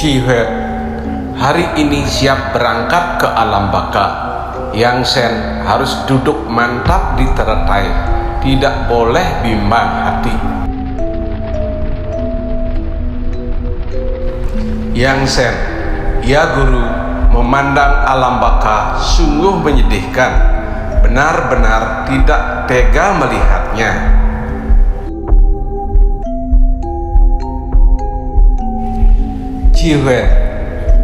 Cihuet, hari ini siap berangkat ke alam baka. Yang Sen harus duduk mantap di teratai, tidak boleh bimbang hati. Yang Sen, ya guru, memandang alam baka sungguh menyedihkan, benar-benar tidak tega melihatnya. Cihuet,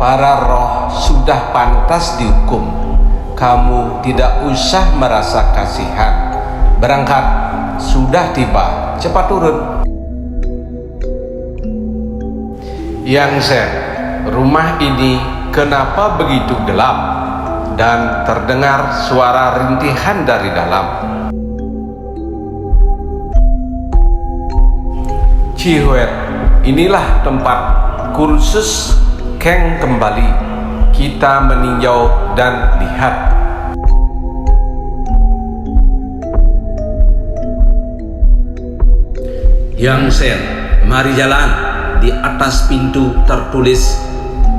para roh sudah pantas dihukum. Kamu tidak usah merasa kasihan. Berangkat, sudah tiba, cepat turun. Yang Sen, rumah ini kenapa begitu gelap dan terdengar suara rintihan dari dalam? Cihuet, inilah tempat kursus Keng kembali. Kita meninjau dan lihat. Yang Sen, mari jalan. Di atas pintu tertulis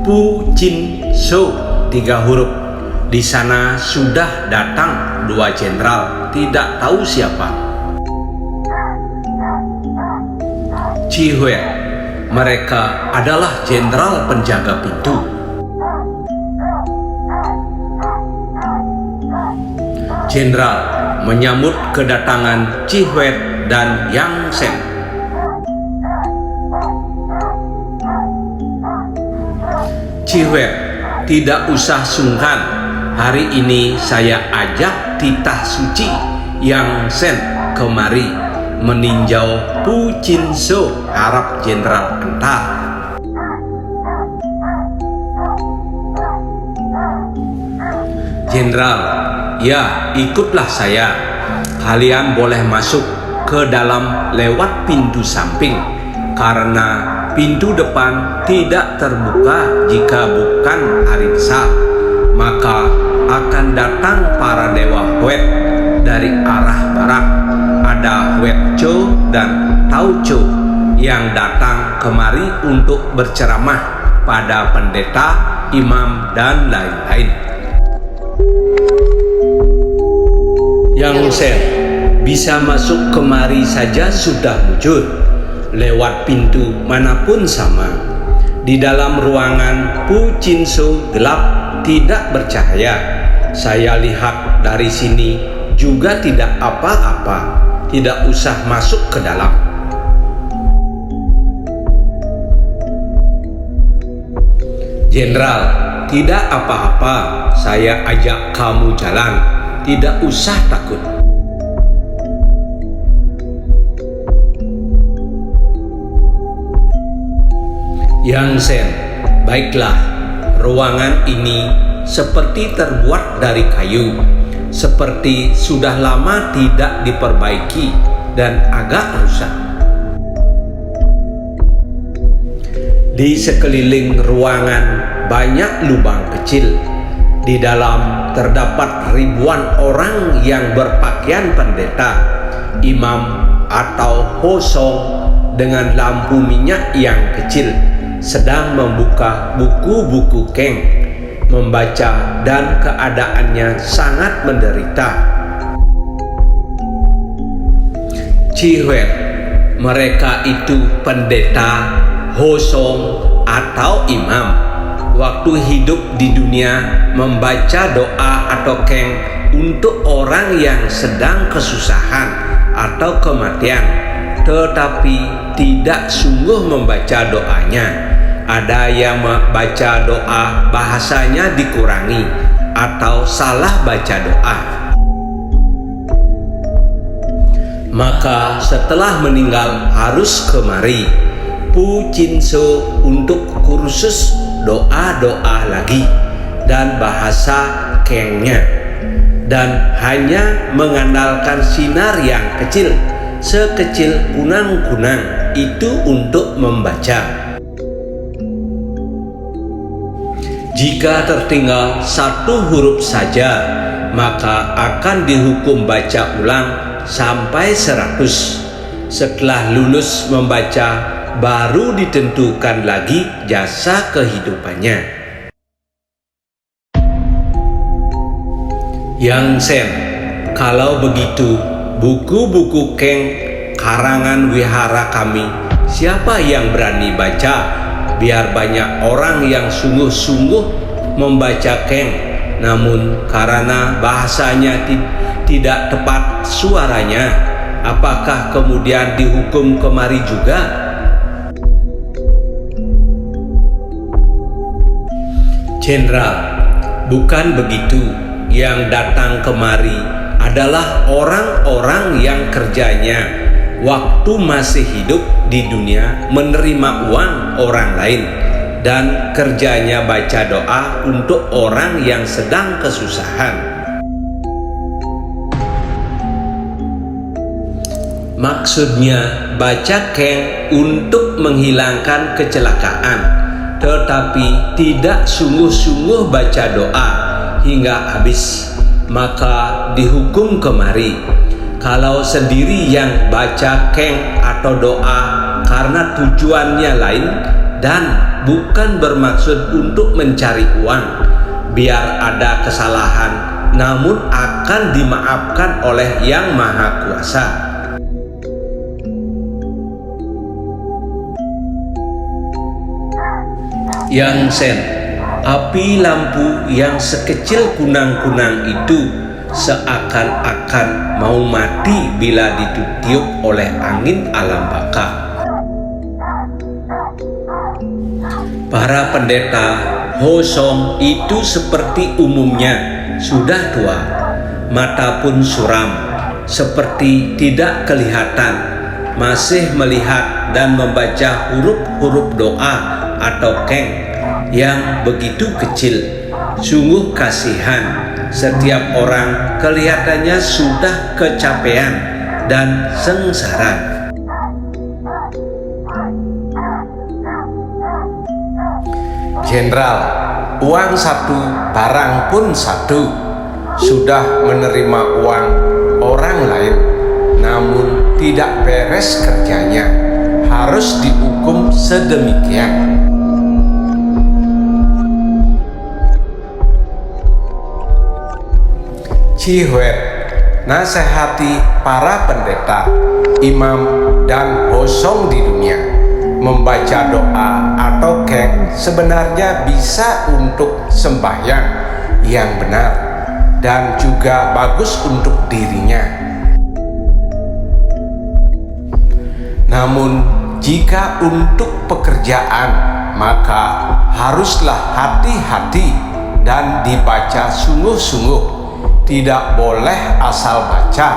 Pu Chin So 3 huruf. Di sana sudah datang 2 jenderal, tidak tahu siapa. Cihuet, mereka adalah jenderal penjaga pintu. Jenderal menyambut kedatangan Cihuet dan Yang Sen. Cihuet, tidak usah sungkan. Hari ini saya ajak titah suci Yang Sen kemari meninjau Pu Chin So, harap jenderal entar. Jenderal, ya ikutlah saya. Kalian boleh masuk ke dalam lewat pintu samping, karena pintu depan tidak terbuka jika bukan hari besar. Maka akan datang para dewa Huet dari arah barat. Ada Huet Cho dan Tao Cho yang datang kemari untuk berceramah pada pendeta, imam, dan lain-lain. Yang Sen, bisa masuk kemari saja sudah muncul. Lewat pintu manapun sama. Di dalam ruangan Pu Chin So gelap, tidak bercahaya. Saya lihat dari sini juga tidak apa-apa. Tidak usah masuk ke dalam. Jenderal, tidak apa-apa. Saya ajak kamu jalan. Tidak usah takut. Yang Sen, baiklah. Ruangan ini seperti terbuat dari kayu, seperti sudah lama tidak diperbaiki dan agak rusak. Di sekeliling ruangan banyak lubang kecil. Di dalam terdapat ribuan orang yang berpakaian pendeta, imam, atau hosong dengan lampu minyak yang kecil, sedang membuka buku-buku Keng, membaca, dan keadaannya sangat menderita. Cihuet, mereka itu pendeta, hosong, atau imam. Waktu hidup di dunia membaca doa atau Keng untuk orang yang sedang kesusahan atau kematian, tetapi tidak sungguh membaca doanya. Ada yang membaca doa bahasanya dikurangi atau salah baca doa. Maka setelah meninggal harus kemari Pu Chin So untuk kursus doa-doa lagi dan bahasa Kengnya, dan hanya mengandalkan sinar yang kecil, sekecil kunang-kunang itu untuk membaca. Jika tertinggal 1 huruf saja, maka akan dihukum baca ulang sampai 100. Setelah lulus membaca baru ditentukan lagi jasa kehidupannya. Yang Sen, kalau begitu buku-buku Keng karangan wihara kami siapa yang berani baca? Biar banyak orang yang sungguh-sungguh membaca Keng, namun karena bahasanya tidak tepat suaranya, apakah kemudian dihukum kemari juga? Jenderal, bukan begitu. Yang datang kemari adalah orang-orang yang kerjanya waktu masih hidup di dunia menerima uang orang lain dan kerjanya baca doa untuk orang yang sedang kesusahan. Maksudnya baca Keng untuk menghilangkan kecelakaan, tetapi tidak sungguh-sungguh baca doa hingga habis, maka dihukum kemari. Kalau sendiri yang baca Keng atau doa karena tujuannya lain dan bukan bermaksud untuk mencari uang, biar ada kesalahan namun akan dimaafkan oleh Yang Maha Kuasa. Yang Sen, api lampu yang sekecil kunang-kunang itu seakan-akan mau mati bila ditiup oleh angin alam baka. Para pendeta Ho Song itu seperti umumnya sudah tua, mata pun suram, seperti tidak kelihatan, masih melihat dan membaca huruf-huruf doa atau Keng yang begitu kecil. Sungguh kasihan, setiap orang kelihatannya sudah kecapean dan sengsara. Jenderal, uang satu, barang pun satu. Sudah menerima uang orang lain, namun tidak beres kerjanya, harus dihukum sedemikian. Cihuet, nasihati para pendeta, imam, dan hosong di dunia. Membaca doa atau Keng sebenarnya bisa untuk sembahyang yang benar dan juga bagus untuk dirinya. Namun jika untuk pekerjaan, maka haruslah hati-hati dan dibaca sungguh-sungguh. Tidak boleh asal baca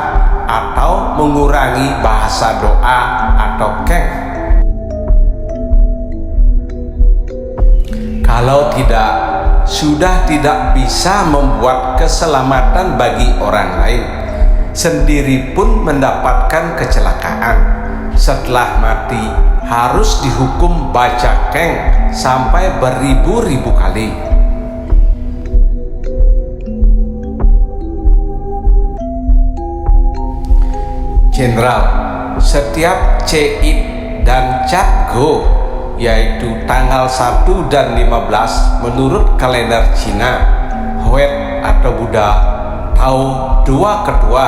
atau mengurangi bahasa doa atau Keng. Kalau tidak, sudah tidak bisa membuat keselamatan bagi orang lain, sendiri pun mendapatkan kecelakaan. Setelah mati harus dihukum baca Keng sampai beribu-ribu kali. Jenderal, setiap Cid dan Cap Go, yaitu tanggal 1 dan 15 menurut kalender Cina, Huet atau Buddha, tahu dua ketua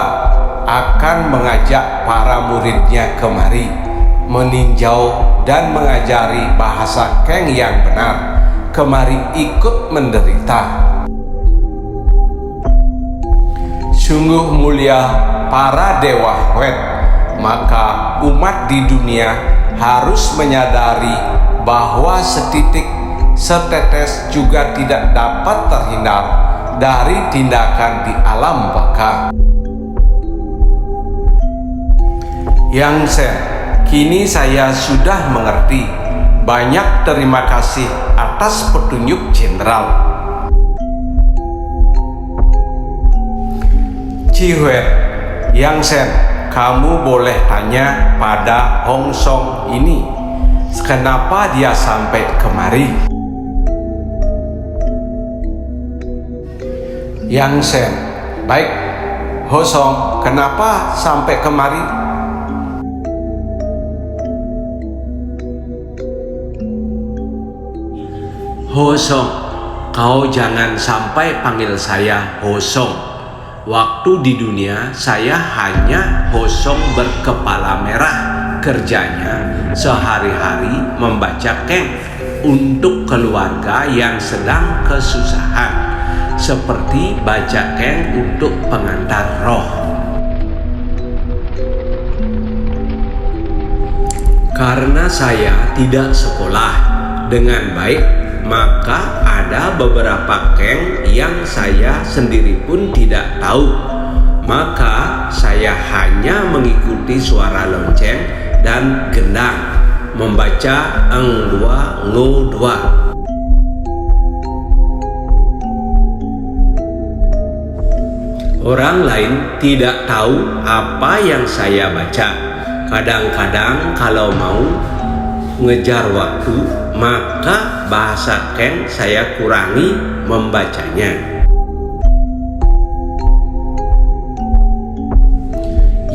akan mengajak para muridnya kemari, meninjau dan mengajari bahasa Keng yang benar, kemari ikut menderita. Sungguh mulia para dewa Huet, maka umat di dunia harus menyadari bahwa setitik setetes juga tidak dapat terhindar dari tindakan di alam baka. Yang Sen, kini saya sudah mengerti. Banyak terima kasih atas petunjuk Jenderal. Cihuet, Yang Sen, kamu boleh tanya pada Hong Song ini, kenapa dia sampai kemari? Yang Sen, baik. Ho Song, kenapa sampai kemari? Hosong, kau jangan sampai panggil saya Hosong. Waktu di dunia saya hanya Hosong berkepala merah. Kerjanya sehari-hari membaca keng untuk keluarga yang sedang kesusahan, seperti baca keng untuk pengantar roh. Karena saya tidak sekolah dengan baik, maka ada beberapa keng yang saya sendiri pun tidak tahu. Maka saya hanya mengikuti suara lonceng dan gendang, membaca eng dua ngo dua. Orang lain tidak tahu apa yang saya baca. Kadang-kadang kalau mau ngejar waktu, maka bahasa keng saya kurangi membacanya.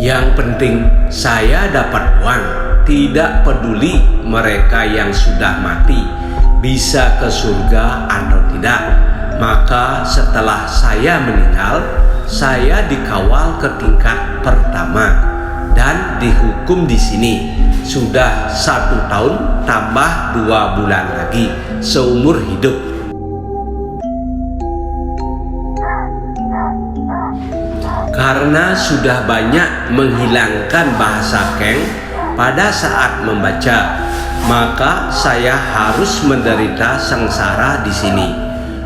Yang penting saya dapat uang, tidak peduli mereka yang sudah mati bisa ke surga atau tidak. Maka setelah saya meninggal, saya dikawal ke tingkat pertama dan dihukum di sini. Sudah 1 tahun tambah 2 bulan lagi, seumur hidup. Karena sudah banyak menghilangkan bahasa keng pada saat membaca, maka saya harus menderita sengsara di sini.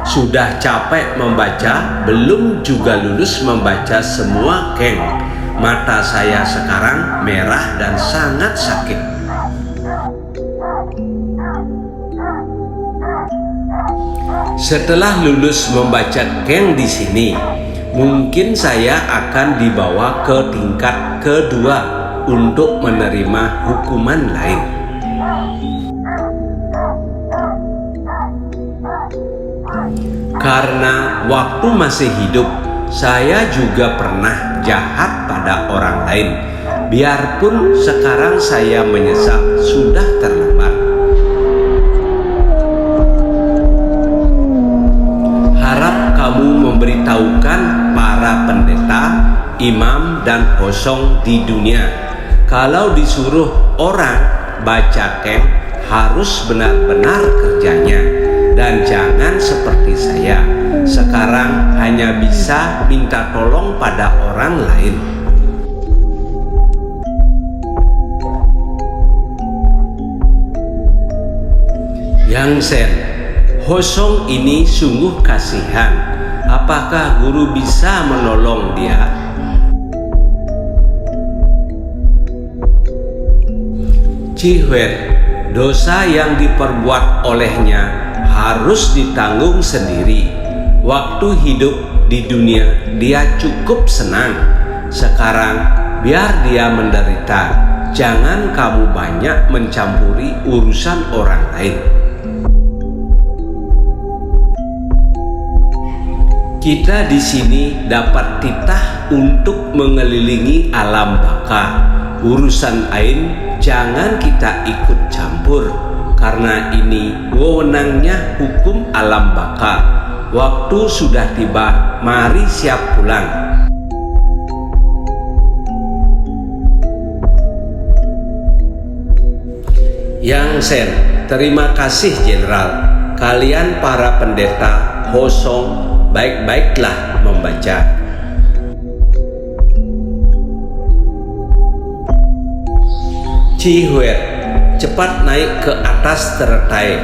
Sudah capek membaca, belum juga lulus membaca semua keng. Mata saya sekarang merah dan sangat sakit. Setelah lulus membaca keng di sini, mungkin saya akan dibawa ke tingkat kedua untuk menerima hukuman lain. Karena waktu masih hidup, saya juga pernah jahat pada orang lain. Biarpun sekarang saya menyesal, sudah terlambat. Harap kamu memberitahukan para pendeta, imam, dan hosong di dunia, kalau disuruh orang baca keng harus benar-benar kerjanya, dan jangan seperti saya sekarang hanya bisa minta tolong pada orang lain. Yang Sen, hosong ini sungguh kasihan. Apakah guru bisa menolong dia? Cihuet, dosa yang diperbuat olehnya harus ditanggung sendiri. Waktu hidup di dunia dia cukup senang. Sekarang biar dia menderita. Jangan kamu banyak mencampuri urusan orang lain. Kita di sini dapat titah untuk mengelilingi alam baka. Urusan lain jangan kita ikut campur, karena ini wewenangnya hukum alam baka. Waktu sudah tiba, mari siap pulang. Yang Sen, terima kasih Jenderal. Kalian para pendeta hosong baik-baiklah membaca. Cihuet, cepat naik ke atas teratai.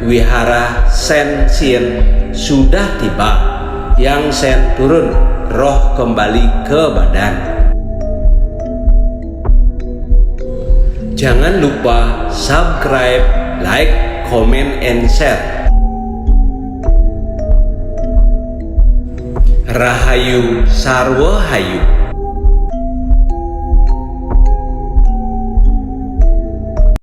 Wihara Sen Sien sudah tiba. Yang Sen turun, roh kembali ke badan. Jangan lupa subscribe, like, comment, and share. Rahayu Sarwa Hayu.